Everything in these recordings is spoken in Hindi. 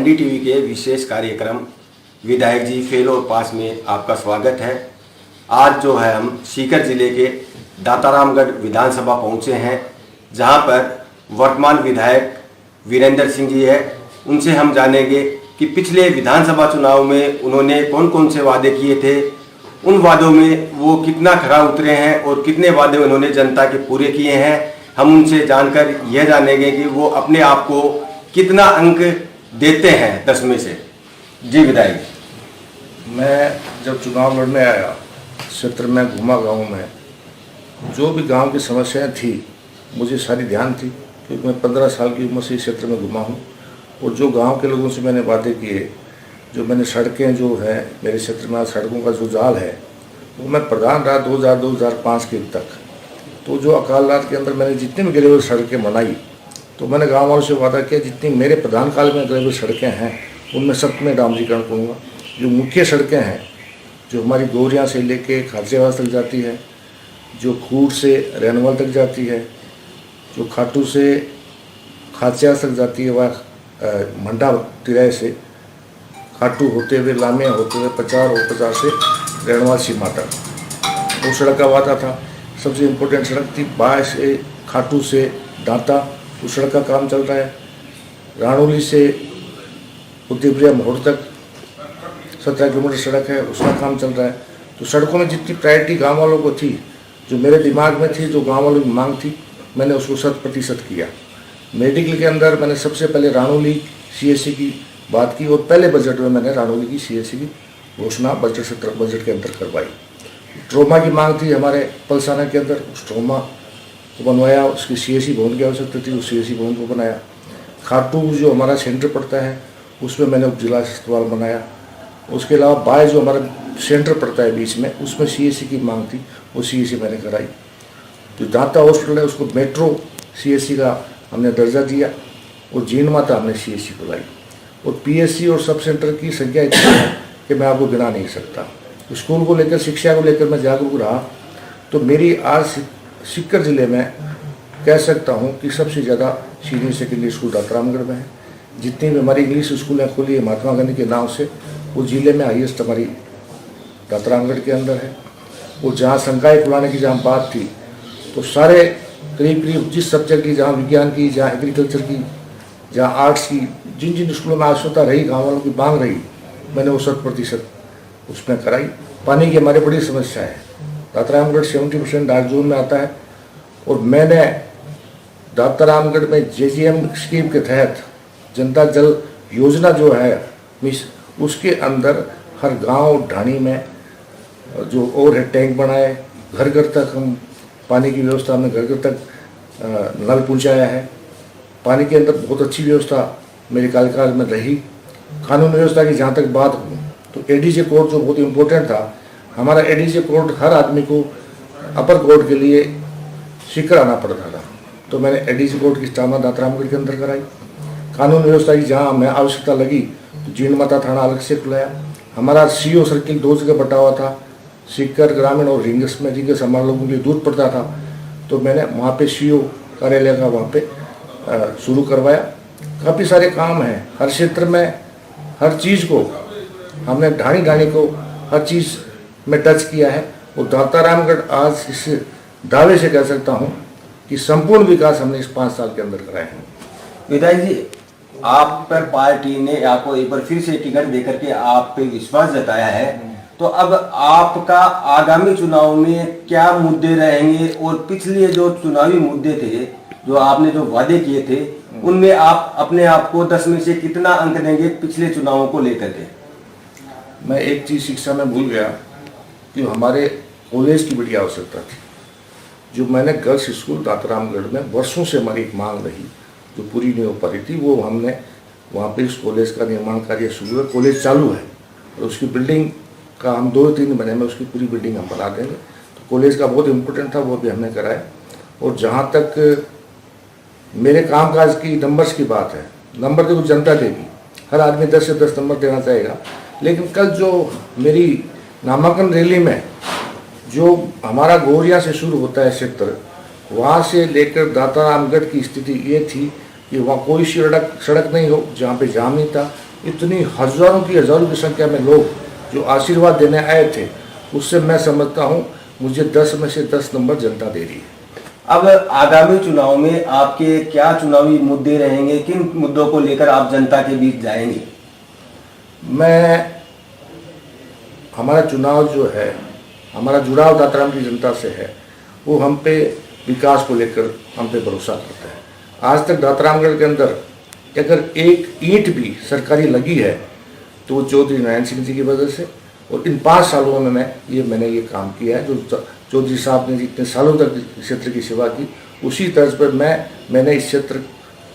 एनडीटीवी के विशेष कार्यक्रम विधायक जी फेल और पास में आपका स्वागत है। आज जो है हम सीकर जिले के दातारामगढ़ विधानसभा पहुंचे हैं, जहां पर वर्तमान विधायक वीरेंद्र सिंह जी है। उनसे हम जानेंगे कि पिछले विधानसभा चुनाव में उन्होंने कौन कौन से वादे किए थे, उन वादों में वो कितना खरा उतरे हैं और कितने वादे उन्होंने जनता के पूरे किए हैं। हम उनसे जानकर यह जानेंगे कि वो अपने आप को कितना अंक देते हैं 10 में से। जी विधायक, मैं जब चुनाव लड़ने आया, क्षेत्र में घूमा, गांव में जो भी गांव की समस्याएं थी मुझे सारी ध्यान थी, क्योंकि मैं 15 साल की उम्र से इस क्षेत्र में घुमा हूं। और जो गांव के लोगों से मैंने वादे किए, जो मैंने सड़कें जो है मेरे क्षेत्र में सड़कों का जो जाल है, वो मैं प्रधान रहा 2000-2005 के तक। तो जो अकाल रात के अंदर मैंने जितनी भी ग्रेवल सड़कें बनाई, तो मैंने गाँव वालों से वादा किया जितनी मेरे प्रधान काल में ग्रेवल सड़कें हैं उनमें सब में डामरीकरण करूँगा। जो मुख्य सड़कें हैं, जो हमारी गौरियाँ से लेके खासियाबाद तक जाती है, जो खूट से रैनवाल तक जाती है, जो खाटू से खासियाबाद तक जाती है, वह मंडा तिराए से खाटू होते हुए लामिया होते हुए 50 और 50 से रैनवाल सीमा तक, वो सड़क का वादा था। सबसे इम्पोर्टेंट सड़क थी बाय से खाटू से दांता, उस सड़क का काम चल रहा है। राणोली से उद्देवरिया मोड़ तक 17 किलोमीटर सड़क है, उसका काम चल रहा है। तो सड़कों में जितनी प्रायोरिटी गांव वालों को थी, जो मेरे दिमाग में थी, जो गांव वालों की मांग थी, मैंने उसको 100% किया। मेडिकल के अंदर मैंने सबसे पहले राणोली सीएससी की बात की और पहले बजट में मैंने राणोली की सीएससी की घोषणा बजट के अंदर करवाई। ट्रोमा की मांग थी हमारे पलसाना के अंदर, उस ट्रोमा को बनवाया। उसकी सीएससी भवन की आवश्यकता थी, उस सीएससी भवन को बनाया। खाटू जो हमारा सेंटर पड़ता है, उसमें मैंने उपजिला अस्पताल बनाया। उसके अलावा बाय जो हमारा सेंटर पड़ता है बीच में, उसमें सीएससी की मांग थी, वो सीएससी मैंने कराई। जो दांता हॉस्पिटल है उसको मेट्रो सीएससी का हमने दर्जा दिया और जीन माता हमने सीएससी को लाई। और पीएससी और सब सेंटर की संख्या इतनी है कि मैं आपको गिना नहीं सकता। स्कूल को लेकर, शिक्षा को लेकर मैं जागरूक रहा। तो मेरी आज सीकर जिले में कह सकता हूँ कि सबसे ज़्यादा सीनियर सेकेंडरी स्कूल दातारामगढ़ में है। जितनी भी हमारी इंग्लिश स्कूलें खुली है महात्मा गांधी के नाम से, वो जिले में हाईएस्ट हमारी दातारामगढ़ के अंदर है। और जहाँ संकाय खुलाने की जहाँ बात थी, तो सारे करीब जिस सब्जेक्ट की, जहाँ विज्ञान की, जहाँ एग्रीकल्चर की, जहाँ आर्ट्स की, जिन जिन स्कूलों में आवश्यकता रही, गाँव वालों की मांग रही, मैंने वो 100% उसमें कराई। पानी की हमारी बड़ी समस्या है। दातारामगढ़ 70% डार्क जोन में आता है और मैंने दातारामगढ़ में जेजीएम स्कीम के तहत जनता जल योजना जो है उसके अंदर हर गांव ढाणी में जो और है टैंक बनाए, घर घर तक हम पानी की व्यवस्था, हमने घर घर तक नल पहुँचाया है। पानी के अंदर बहुत अच्छी व्यवस्था मेरे कार्यकाल में रही। कानून व्यवस्था की जहाँ तक बात हो, तो एडीजे कोर्ट जो बहुत इम्पोर्टेंट था, हमारा एडीजे कोर्ट हर आदमी को अपर कोर्ट के लिए सीकर आना पड़ता था। तो मैंने एडीजे कोर्ट की स्थापना दातारामगढ़ के अंदर कराई। कानून व्यवस्था की जहाँ हमें आवश्यकता लगी, तो जीण माता थाना अलग से खुलाया। हमारा सीओ सर्किल 2 जगह बटा हुआ था, सीकर ग्रामीण और रिंगस में। रिंगस हमारे लोगों के लिए दूर पड़ता था, तो मैंने वहाँ पे सीओ कार्यालय का वहाँ पे शुरू करवाया। काफ़ी सारे काम हैं हर क्षेत्र में, हर चीज़ को हमने ढाणी को हर चीज़ में टच किया है। और दातारामगढ़ आज इस दावे से कह सकता हूँ कि संपूर्ण विकास हमने इस 5 साल के अंदर कराए हैं। विधायक जी, आप पर पार्टी ने आपको एक बार फिर से टिकट देकर के आप पे विश्वास जताया है, तो अब आपका आगामी चुनाव में क्या मुद्दे रहेंगे और पिछले जो चुनावी मुद्दे थे, जो आपने जो वादे किए थे, उनमें आप अपने आप को 10 में से कितना अंक देंगे पिछले चुनावों को लेकर के? मैं एक चीज़ शिक्षा में भूल गया कि हमारे कॉलेज की बड़ी आवश्यकता थी। जो मैंने गर्ल्स स्कूल दातारामगढ़ में वर्षों से हमारी एक मांग रही, जो पूरी नहीं हो पा रही थी, वो हमने वहाँ पे इस कॉलेज का निर्माण कार्य शुरू है। कॉलेज चालू है और उसकी बिल्डिंग का हम 2-3 महीने में उसकी पूरी बिल्डिंग हम बना देंगे। तो कॉलेज का बहुत इम्पोर्टेंट था, वो भी हमने कराया। और जहाँ तक मेरे कामकाज की नंबर्स की बात है, नंबर तो जनता देगी, हर आदमी 10 से 10 नंबर देना चाहेगा। लेकिन कल जो मेरी नामांकन रैली में जो हमारा गौरिया से शुरू होता है क्षेत्र, वहाँ से लेकर दातारामगढ़ की स्थिति ये थी कि वहाँ कोई सड़क नहीं हो जहाँ पे जाम नहीं था। इतनी हज़ारों की संख्या में लोग जो आशीर्वाद देने आए थे, उससे मैं समझता हूँ मुझे 10 में से 10 नंबर जनता दे रही है। अब आगामी चुनाव में आपके क्या चुनावी मुद्दे रहेंगे, किन मुद्दों को लेकर आप जनता के बीच जाएंगे? हमारा चुनाव जो है, हमारा जुड़ाव दाताराम की जनता से है, वो हम पे विकास को लेकर हम पे भरोसा करता है। आज तक दातारामगढ़ के अंदर अगर एक ईंट भी सरकारी लगी है तो वो चौधरी नारायण सिंह जी की वजह से, और इन 5 सालों में मैंने ये काम किया है। जो चौधरी साहब ने इतने सालों तक क्षेत्र की सेवा की, उसी तर्ज पर मैंने इस क्षेत्र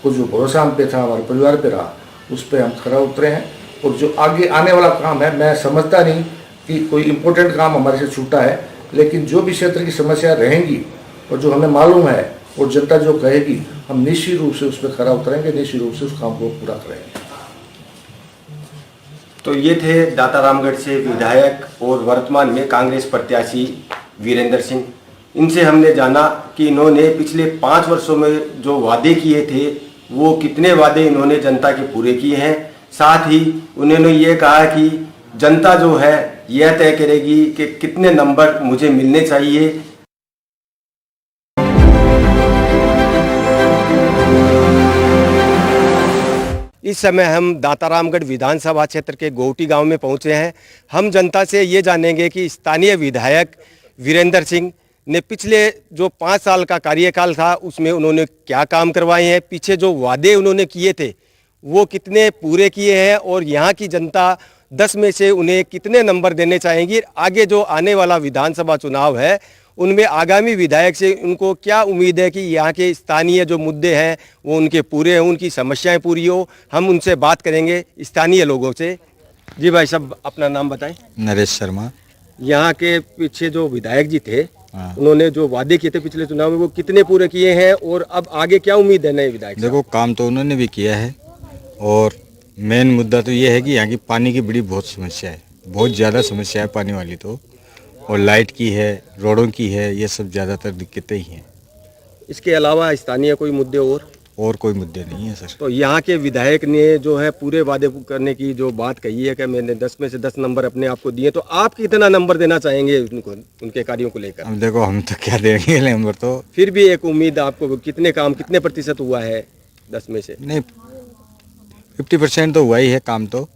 को जो भरोसा हम पे था, हमारे परिवार पे रहा, उस पर हम खरा उतरे हैं। और जो आगे आने वाला काम है, मैं समझता नहीं कि कोई इम्पोर्टेंट काम हमारे से छूटा है, लेकिन जो भी क्षेत्र की समस्या रहेंगी और जो हमें मालूम है और जनता जो कहेगी, हम निश्चित रूप से उस पर खरा उतरेंगे, निश्चित रूप से उस काम को पूरा करेंगे। तो ये थे दातारामगढ़ से विधायक और वर्तमान में कांग्रेस प्रत्याशी वीरेंद्र सिंह। इनसे हमने जाना कि इन्होंने पिछले 5 वर्षों में जो वादे किए थे, वो कितने वादे इन्होंने जनता के पूरे किए हैं। साथ ही उन्होंने ये कहा कि जनता जो है यह तय करेगी कि कितने नंबर मुझे मिलने चाहिए। इस समय हम दातारामगढ़ विधानसभा क्षेत्र के गोवटी गांव में पहुंचे हैं। हम जनता से ये जानेंगे कि स्थानीय विधायक वीरेंद्र सिंह ने पिछले जो 5 साल का कार्यकाल था उसमें उन्होंने क्या काम करवाए हैं, पीछे जो वादे उन्होंने किए थे वो कितने पूरे किए हैं, और यहाँ की जनता 10 में से उन्हें कितने नंबर देने चाहेंगी। आगे जो आने वाला विधानसभा चुनाव है उनमें आगामी विधायक से उनको क्या उम्मीद है कि यहाँ के स्थानीय जो मुद्दे हैं वो उनके पूरे हों, उनकी समस्याएं पूरी हो। हम उनसे बात करेंगे स्थानीय लोगों से। जी भाई साहब, अपना नाम बताएं। नरेश शर्मा। यहाँ के पीछे जो विधायक जी थे, उन्होंने जो वादे किए थे पिछले चुनाव में, वो कितने पूरे किए हैं और अब आगे क्या उम्मीद है नए विधायक? देखो, काम तो उन्होंने भी किया है, और मेन मुद्दा तो ये है कि यहाँ की पानी की बड़ी बहुत समस्या है, बहुत ज़्यादा समस्या है पानी वाली तो, और लाइट की है, रोडों की है, ये सब ज़्यादातर दिक्कतें ही हैं। इसके अलावा स्थानीय कोई मुद्दे और कोई मुद्दे नहीं है सर। तो यहाँ के विधायक ने जो है पूरे वादे करने की जो बात कही है कि मैंने 10 में से 10 नंबर अपने आप को दिए, तो आप कितना नंबर देना चाहेंगे उनको, उनके कार्यों को लेकर? अब देखो, हम तो क्या देंगे नंबर, तो फिर भी एक उम्मीद आपको, कितने काम कितने प्रतिशत हुआ है 10 में से? नहीं, 50% तो हुआ ही है काम तो।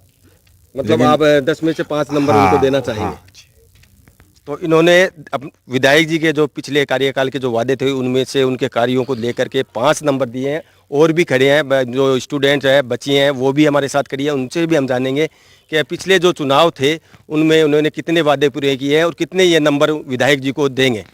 मतलब आप 10 में से 5 नंबर उनको देना चाहेंगे? तो इन्होंने विधायक जी के जो पिछले कार्यकाल के जो वादे थे उनमें से उनके कार्यों को लेकर के 5 नंबर दिए हैं। और भी खड़े हैं, जो स्टूडेंट्स हैं, बच्चे हैं, वो भी हमारे साथ खड़ी है। उनसे भी हम जानेंगे कि पिछले जो चुनाव थे उनमें उन्होंने कितने वादे पूरे किए हैं और कितने ये नंबर विधायक जी को देंगे।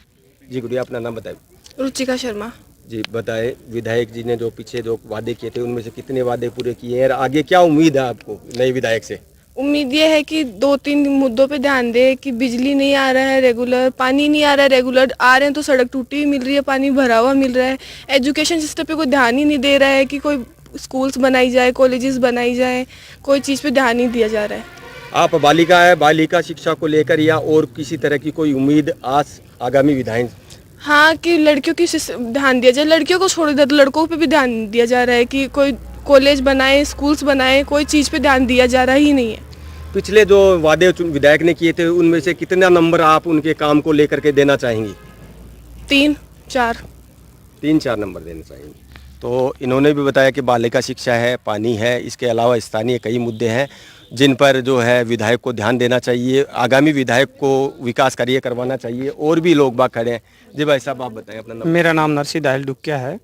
जी गुड़िया, अपना नाम बताए। रुचिका शर्मा। जी बताए, विधायक जी ने जो पीछे जो वादे किए थे उनमें से कितने वादे पूरे किए हैं और आगे क्या उम्मीद है आपको नए विधायक से? उम्मीद ये है कि 2-3 मुद्दों पे ध्यान दे कि बिजली नहीं आ रहा है रेगुलर, पानी नहीं आ रहा है रेगुलर, आ रहे हैं तो सड़क टूटी हुई मिल रही है, पानी भरा हुआ मिल रहा है। एजुकेशन सिस्टम पे कोई ध्यान ही नहीं दे रहा है कि कोई स्कूल्स बनाई जाए, कॉलेजेस बनाई जाए, कोई चीज़ पे ध्यान नहीं दिया जा रहा है। आप बालिका शिक्षा को लेकर या और किसी तरह की कोई उम्मीद आस आगामी विधायक? हाँ, कि लड़कियों की ध्यान दिया जाए, लड़कियों को छोड़ दिया तो लड़कों पे भी ध्यान दिया जा रहा है कि कोई कॉलेज बनाए, स्कूल्स बनाए, कोई चीज़ पे ध्यान दिया जा रहा ही नहीं है। पिछले जो वादे विधायक ने किए थे उनमें से कितना नंबर आप उनके काम को लेकर के देना चाहेंगी? 3-4 नंबर देना चाहेंगी। तो इन्होंने भी बताया कि बालिका शिक्षा है, पानी है, इसके अलावा स्थानीय कई मुद्दे हैं जिन पर जो है विधायक को ध्यान देना चाहिए, आगामी विधायक को विकास कार्य करवाना चाहिए। और भी लोग बाग खड़े हैं। जी भाई साहब, आप बताएं अपना नाम। मेरा नाम नरसी दाहिल डुक्या है,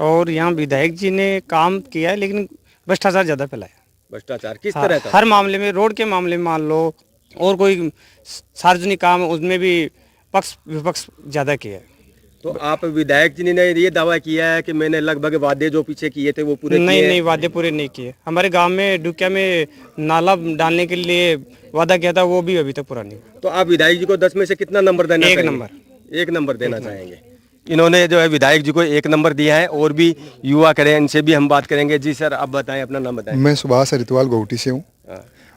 और यहाँ विधायक जी ने काम किया है लेकिन भ्रष्टाचार ज़्यादा फैलाया। भ्रष्टाचार किस तरह का? हर मामले में, रोड के मामले में मान लो, और कोई सार्वजनिक काम उसमें भी पक्ष विपक्ष ज़्यादा किया है। तो आप विधायक जी ने ये दावा किया है कि मैंने लगभग वादे जो पीछे किए थे वो पूरे किए? नहीं, वादे पूरे नहीं किए। हमारे गांव में डुक्या में नाला डालने के लिए वादा किया था, वो भी अभी तक पूरा नहीं हुआ। तो आप विधायक जी को 10 में से कितना नंबर देना चाहेंगे? 1 नंबर देना चाहेंगे। इन्होंने जो है विधायक जी को 1 नंबर दिया है। और भी युवा करें, इनसे भी हम बात करेंगे। जी सर, आप बताएं, अपना नाम बताएं। मैं सुभाष हरितवाल गोवटी से हूँ,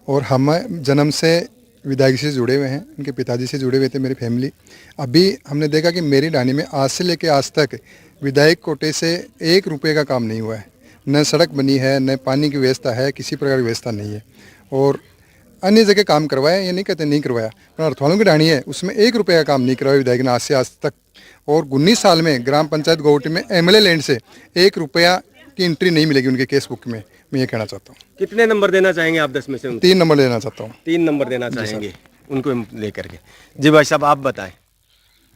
और हम जन्म से विधायक से जुड़े हुए हैं। उनके पिताजी से जुड़े हुए थे मेरी फैमिली। अभी हमने देखा कि मेरी ढाणी में आज से लेकर आज तक विधायक कोटे से 1 रुपये का काम नहीं हुआ है। न सड़क बनी है, न पानी की व्यवस्था है, किसी प्रकार की व्यवस्था नहीं है। और अन्य जगह काम करवाया, ये नहीं कहते नहीं करवाया, पर अर्थवालों की ढाणी है उसमें 1 रुपये का काम नहीं करवाया विधायक ने आज से आज तक। और 19 साल में ग्राम पंचायत गोवटी में एमएलए लैंड से 1 रुपया की एंट्री नहीं मिलेगी उनके केस बुक में। मैं ये कहना चाहता हूँ। कितने नंबर देना चाहेंगे आप 10 में से? 3 नंबर लेना चाहता हूँ। 3 नंबर देना चाहेंगे उनको लेकर के। जी भाई साहब, आप बताएं।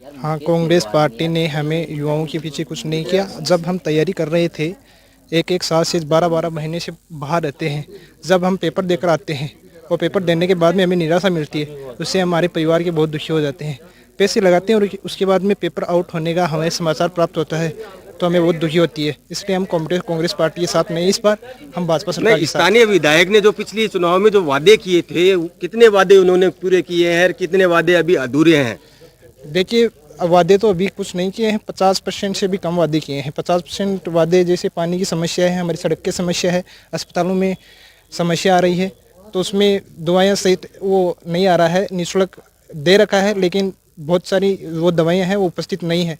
हाँ, कांग्रेस पार्टी ने हमें युवाओं के पीछे कुछ नहीं किया। जब हम तैयारी कर रहे थे, एक साल से 12 महीने से बाहर रहते हैं, जब हम पेपर देकर आते हैं और पेपर देने के बाद में हमें निराशा मिलती है, उससे हमारे परिवार के बहुत दुखी हो जाते हैं। पैसे लगाते हैं और उसके बाद में पेपर आउट होने का हमें समाचार प्राप्त होता है तो हमें बहुत दुखी होती है। इसलिए हम कांग्रेस पार्टी के साथ नहीं, इस बार हम भाजपा सरकार के साथ। स्थानीय विधायक ने जो पिछले चुनाव में जो वादे किए थे, कितने वादे उन्होंने पूरे किए हैं और कितने वादे अभी अधूरे हैं? देखिए, वादे तो अभी कुछ नहीं किए हैं, 50% से भी कम वादे किए हैं। 50% वादे, जैसे पानी की समस्या है, हमारी सड़क की समस्या है, अस्पतालों में समस्या आ रही है, तो उसमें दवाइयाँ सहित वो नहीं आ रहा है। निःशुल्क दे रखा है लेकिन बहुत सारी वो दवाइयाँ हैं वो उपस्थित नहीं है।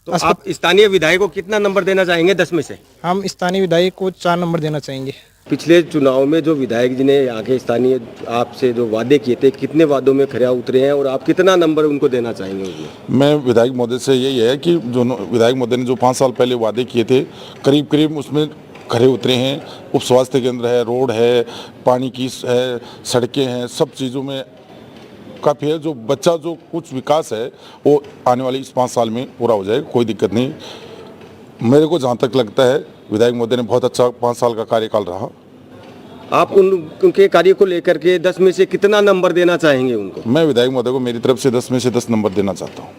तो आप स्थानीय विधायक को कितना नंबर देना चाहेंगे 10 में से? हम स्थानीय विधायक को 4 नंबर देना चाहेंगे। पिछले चुनाव में जो विधायक जी ने यहाँ के स्थानीय आपसे जो वादे किए थे, कितने वादों में खरे उतरे हैं और आप कितना नंबर उनको देना चाहेंगे उसमें? मैं विधायक महोदय से यही है कि जो विधायक महोदय ने जो 5 साल पहले वादे किए थे, करीब करीब उसमें खरे उतरे हैं। उप स्वास्थ्य केंद्र है, रोड है, पानी की है, सड़कें हैं, सब चीज़ों में काफ़ी है। जो बच्चा जो कुछ विकास है वो आने वाली इस 5 साल में पूरा हो जाएगा, कोई दिक्कत नहीं। मेरे को जहाँ तक लगता है विधायक महोदय ने बहुत अच्छा 5 साल का कार्यकाल रहा। आप उनके कार्य को लेकर के 10 में से कितना नंबर देना चाहेंगे उनको? मैं विधायक महोदय को मेरी तरफ से 10 में से 10 नंबर देना चाहता हूँ।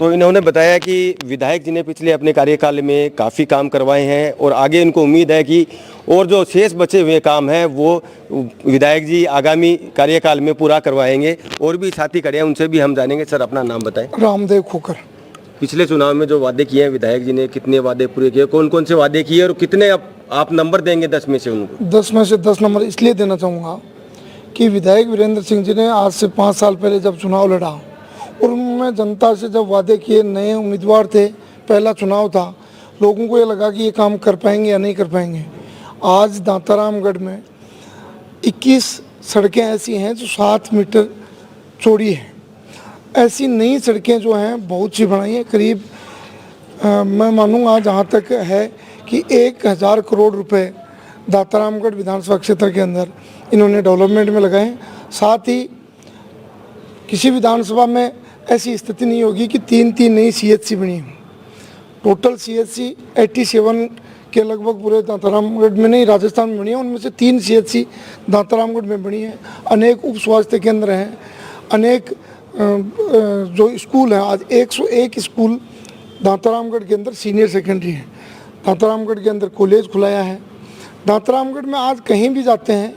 तो इन्होंने बताया कि विधायक जी ने पिछले अपने कार्यकाल में काफ़ी काम करवाए हैं और आगे इनको उम्मीद है कि और जो शेष बचे हुए काम हैं वो विधायक जी आगामी कार्यकाल में पूरा करवाएंगे। और भी साथी खड़े हैं, उनसे भी हम जानेंगे। सर, अपना नाम बताएं। रामदेव खोकर। पिछले चुनाव में जो वादे किए हैं विधायक जी ने, कितने वादे पूरे किए, कौन कौन से वादे किए और कितने आप नंबर देंगे 10 में से उनको? 10 में से 10 नंबर इसलिए देना चाहूँगा कि विधायक वीरेंद्र सिंह जी ने आज से 5 साल पहले जब चुनाव लड़ा और उन्होंने जनता से जब वादे किए, नए उम्मीदवार थे, पहला चुनाव था, लोगों को ये लगा कि ये काम कर पाएंगे या नहीं कर पाएंगे। आज दातारामगढ़ में 21 सड़कें ऐसी हैं जो 7 मीटर चौड़ी हैं। ऐसी नई सड़कें जो हैं बहुत सी बनाई हैं। करीब मैं मानूंगा जहाँ तक है कि 1000 करोड़ रुपए दातारामगढ़ विधानसभा क्षेत्र के अंदर इन्होंने डेवलपमेंट में लगाए हैं। साथ ही किसी विधानसभा में ऐसी स्थिति नहीं होगी कि 3 नई CHC बनी हो। टोटल CHC 87 के लगभग पूरे दातारामगढ़ में नहीं, राजस्थान में बनी है। उनमें से 3 CHC दातारामगढ़ में बनी है। अनेक उप स्वास्थ्य केंद्र हैं, अनेक जो स्कूल हैं। आज 101 स्कूल दातारामगढ़ के अंदर सीनियर सेकेंडरी है। दातारामगढ़ के अंदर कॉलेज खुलाया है। दातारामगढ़ में आज कहीं भी जाते हैं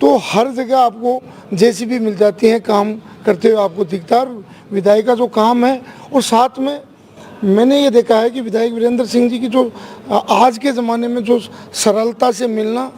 तो हर जगह आपको JCB मिल जाती है, काम करते हुए आपको दिखता है। विधायक का जो काम है, और साथ में मैंने ये देखा है कि विधायक वीरेंद्र सिंह जी की जो आज के ज़माने में जो सरलता से मिलना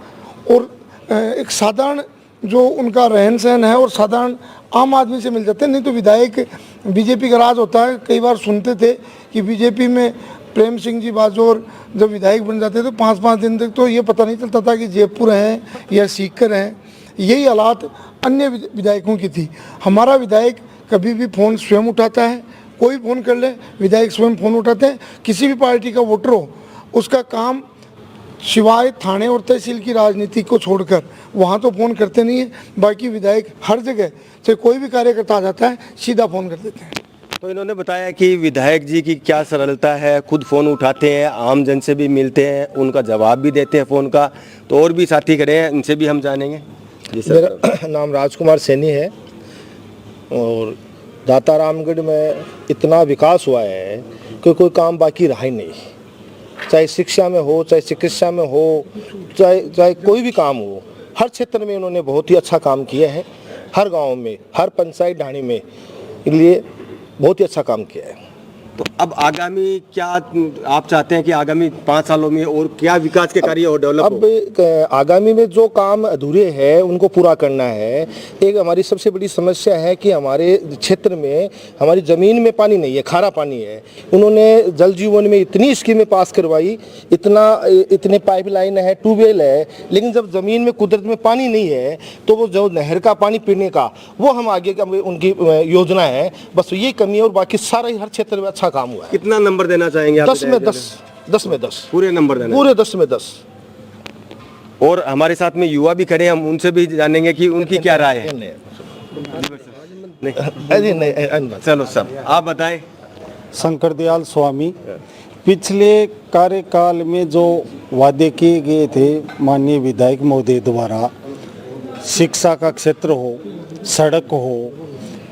और एक साधारण जो उनका रहन सहन है और साधारण आम आदमी से मिल जाते हैं। नहीं तो विधायक बीजेपी का राज होता है। कई बार सुनते थे कि बीजेपी में प्रेम सिंह जी बाजोर जब विधायक बन जाते थे 5-5 दिन तक तो ये पता नहीं चलता था कि जयपुर हैं या सीकर हैं। यही हालात अन्य विधायकों की थी। हमारा विधायक कभी भी फ़ोन स्वयं उठाता है, कोई फ़ोन कर ले विधायक स्वयं फ़ोन उठाते हैं। किसी भी पार्टी का वोटर हो, उसका काम सिवाय थाने और तहसील की राजनीति को छोड़कर वहाँ तो फ़ोन करते नहीं है। बाकी विधायक हर जगह चाहे कोई भी कार्यकर्ता आ जाता है सीधा फ़ोन कर देते हैं। तो इन्होंने बताया कि विधायक जी की क्या सरलता है, खुद फ़ोन उठाते हैं, आम जन से भी मिलते हैं, उनका जवाब भी देते हैं फ़ोन का। तो और भी साथी खड़े हैं, उनसे भी हम जानेंगे। जी सर। मेरा नाम राजकुमार सैनी है और दातारामगढ़ में इतना विकास हुआ है कि कोई काम बाकी रहा ही नहीं। चाहे शिक्षा में हो, चाहे चिकित्सा में हो, चाहे कोई भी काम हो, हर क्षेत्र में उन्होंने बहुत ही अच्छा काम किया है। हर गांव में, हर पंचायत ढाणी में, इसलिए बहुत ही अच्छा काम किया है। तो अब आगामी क्या आप चाहते हैं कि आगामी 5 सालों में और क्या विकास के कार्य और डेवलप अब आगामी में जो काम अधूरे हैं उनको पूरा करना है। एक हमारी सबसे बड़ी समस्या है कि हमारे क्षेत्र में हमारी ज़मीन में पानी नहीं है, खारा पानी है। उन्होंने जल जीवन में इतनी स्कीमें पास करवाई, इतने पाइपलाइन है, ट्यूबवेल है, लेकिन जब ज़मीन में कुदरत में पानी नहीं है तो वो जो नहर का पानी पीने का वो हम आगे का उनकी योजना है, बस ये कमी है। और बाकी सारा ही हर क्षेत्र में अच्छा काम हुआ है। कितना नंबर देना चाहेंगे आप? 10 में 10, 10 में 10 पूरे नंबर देना? पूरे 10 में 10। और हमारे साथ में युवा भी खड़े हैं, हम उनसे भी जानेंगे कि उनकी क्या राय है। नहीं, चलो सब आप बताएं। शंकर दयाल स्वामी, पिछले कार्यकाल में जो वादे किए गए थे माननीय विधायक महोदय द्वारा, शिक्षा का क्षेत्र हो, सड़क हो,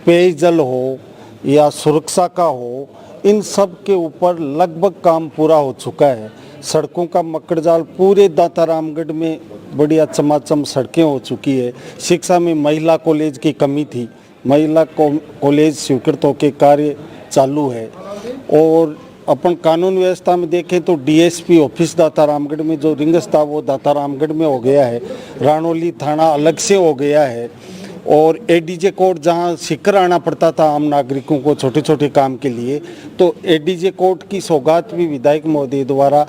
पेयजल हो या सुरक्षा का हो, इन सब के ऊपर लगभग काम पूरा हो चुका है। सड़कों का मकड़जाल पूरे दातारामगढ़ में बढ़िया चमाचम सड़कें हो चुकी है। शिक्षा में महिला कॉलेज की कमी थी, महिला कॉलेज स्वीकृत होकर कार्य चालू है। और अपन कानून व्यवस्था में देखें तो डीएसपी ऑफिस दातारामगढ़ में जो रिंगस था वो दातारामगढ़ में हो गया है, रानोली थाना अलग से हो गया है। और एडीजे कोर्ट जहां सीकर आना पड़ता था आम नागरिकों को छोटे छोटे काम के लिए, तो एडीजे कोर्ट की सौगात भी विधायक महोदय द्वारा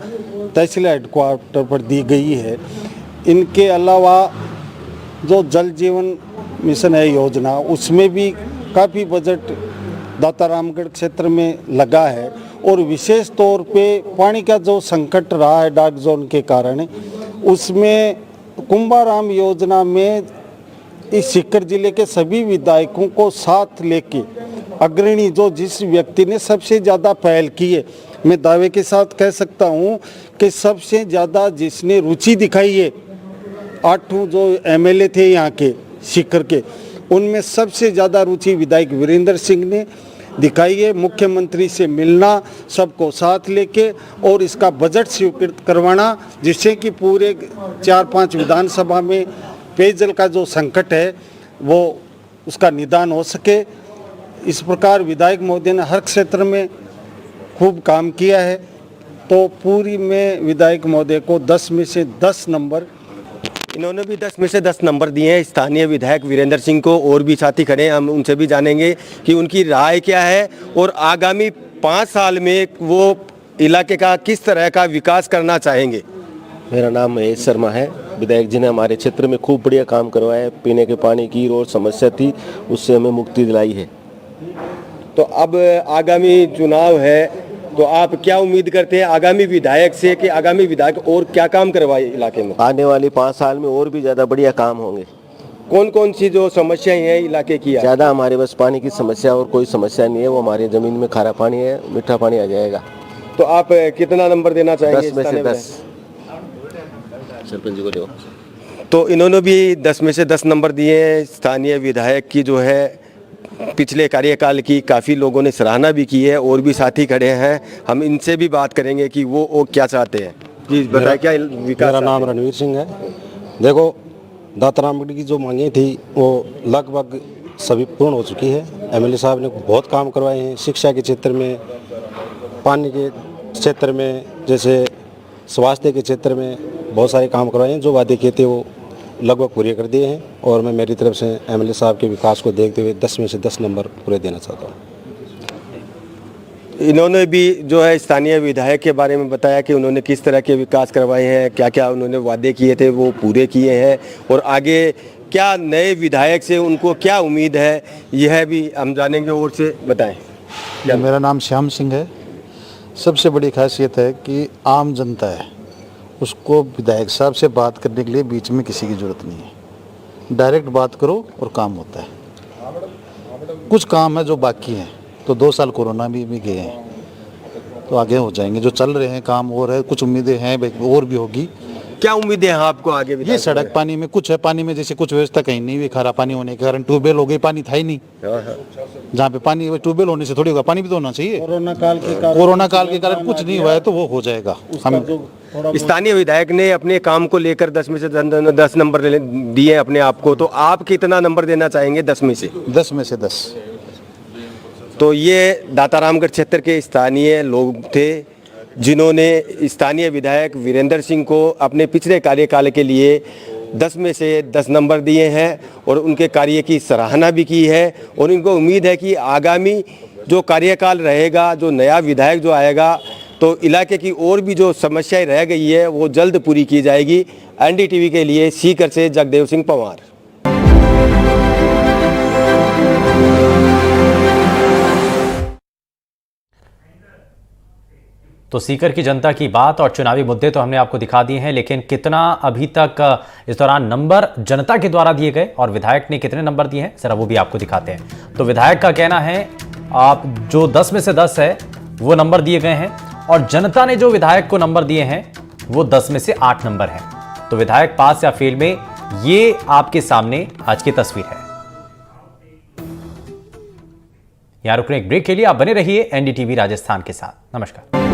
तहसील हेडक्वार्टर पर दी गई है। इनके अलावा जो जल जीवन मिशन है योजना, उसमें भी काफ़ी बजट दातारामगढ़ क्षेत्र में लगा है। और विशेष तौर पे पानी का जो संकट रहा है डार्क जोन के कारण, उसमें कुंभाराम योजना में इस सीकर जिले के सभी विधायकों को साथ लेके अग्रणी जो जिस व्यक्ति ने सबसे ज़्यादा पहल की है, मैं दावे के साथ कह सकता हूं कि सबसे ज़्यादा जिसने रुचि दिखाई है, 8 जो एमएलए थे यहाँ के सीकर के, उनमें सबसे ज़्यादा रुचि विधायक वीरेंद्र सिंह ने दिखाई है। मुख्यमंत्री से मिलना, सबको साथ लेके और इसका बजट स्वीकृत करवाना, जिससे कि पूरे 4-5 विधानसभा में पेयजल का जो संकट है वो उसका निदान हो सके। इस प्रकार विधायक महोदय ने हर क्षेत्र में खूब काम किया है। तो पूरी में विधायक महोदय को 10 में से 10 नंबर। इन्होंने भी 10 में से 10 नंबर दिए हैं स्थानीय विधायक वीरेंद्र सिंह को। और भी साथी खड़े हैं, हम उनसे भी जानेंगे कि उनकी राय क्या है और आगामी 5 साल में वो इलाके का किस तरह का विकास करना चाहेंगे। मेरा नाम महेश शर्मा है। विधायक जी ने हमारे क्षेत्र में खूब बढ़िया काम करवाया है। पीने के पानी की रोज समस्या थी, उससे हमें मुक्ति दिलाई है। तो अब आगामी चुनाव है, तो आप क्या उम्मीद करते हैं आगामी विधायक से कि आगामी विधायक और क्या काम करवाए इलाके में? आने वाले 5 साल में और भी ज़्यादा बढ़िया काम होंगे। कौन कौन सी जो समस्याएं हैं इलाके की? ज़्यादा हमारे बस पानी की समस्या और कोई समस्या नहीं है। वो हमारी ज़मीन में खारा पानी है, मीठा पानी आ जाएगा। तो आप कितना नंबर देना चाहेंगे? 10 में से 10। सरपंच जी को दो। तो इन्होंने भी 10 में से 10 नंबर दिए हैं। स्थानीय विधायक की जो है पिछले कार्यकाल की काफ़ी लोगों ने सराहना भी की है। और भी साथी खड़े हैं, हम इनसे भी बात करेंगे कि वो क्या चाहते हैं। जी बताएं, क्या विकास? मेरा नाम रणवीर सिंह है। देखो, दातारामगढ़ की जो मांगे थी वो लगभग सभी पूर्ण हो चुकी है। एमएलए साहब ने बहुत काम करवाए हैं, शिक्षा के क्षेत्र में, पानी के क्षेत्र में, जैसे स्वास्थ्य के क्षेत्र में बहुत सारे काम करवाए हैं। जो वादे किए थे वो लगभग पूरे कर दिए हैं। और मैं मेरी तरफ से एमएलए साहब के विकास को देखते हुए 10 में से 10 नंबर पूरे देना चाहता हूँ। इन्होंने भी जो है स्थानीय विधायक के बारे में बताया कि उन्होंने किस तरह के विकास करवाए हैं, क्या क्या उन्होंने वादे किए थे वो पूरे किए हैं। और आगे क्या नए विधायक से उनको क्या उम्मीद है, यह भी हम जानेंगे। और से बताएं। मेरा नाम श्याम सिंह है। सबसे बड़ी खासियत है कि आम जनता है, उसको विधायक साहब से बात करने के लिए बीच में किसी की ज़रूरत नहीं है। डायरेक्ट बात करो और काम होता है। कुछ काम है जो बाकी हैं, तो 2 साल कोरोना भी गए हैं, तो आगे हो जाएंगे। जो चल रहे हैं काम और है, कुछ उम्मीदें हैं और भी होगी। क्या उम्मीदें हैं आपको आगे? ये सड़क पानी में कुछ है, पानी में जैसे कुछ व्यवस्था कहीं नहीं हुई, खारा पानी होने के कारण ट्यूबवेल हो गई, पानी था ही नहीं। जहाँ पे पानी, ट्यूबवेल होने से थोड़ी होगा, पानी भी तो होना चाहिए। कोरोना काल के कारण कुछ नहीं हुआ है, तो वो हो जाएगा। हम स्थानीय विधायक ने अपने काम को लेकर 10 में से 10 नंबर दिए अपने आप को, तो आप कितना नंबर देना चाहेंगे 10 में से? 10 में से 10। तो ये दातारामगढ़ क्षेत्र के स्थानीय लोग थे जिन्होंने स्थानीय विधायक वीरेंद्र सिंह को अपने पिछले कार्यकाल के लिए 10 में से 10 नंबर दिए हैं और उनके कार्य की सराहना भी की है और इनको उम्मीद है कि आगामी जो कार्यकाल रहेगा, जो नया विधायक जो आएगा, तो इलाके की और भी जो समस्याएं रह गई है वो जल्द पूरी की जाएगी। एनडीटीवी के लिए सीकर से जगदेव सिंह पंवार। तो सीकर की जनता की बात और चुनावी मुद्दे तो हमने आपको दिखा दिए हैं, लेकिन कितना अभी तक इस दौरान नंबर जनता के द्वारा दिए गए और विधायक ने कितने नंबर दिए हैं जरा वो भी आपको दिखाते हैं। तो विधायक का कहना है आप जो 10 में से 10 है वो नंबर दिए गए हैं और जनता ने जो विधायक को नंबर दिए हैं वो 10 में से 8 नंबर है। तो विधायक पास या फेल में ये आपके सामने आज की तस्वीर है। यहां रुकने एक ब्रेक के लिए आप बने रहिए एनडीटीवी राजस्थान के साथ। नमस्कार।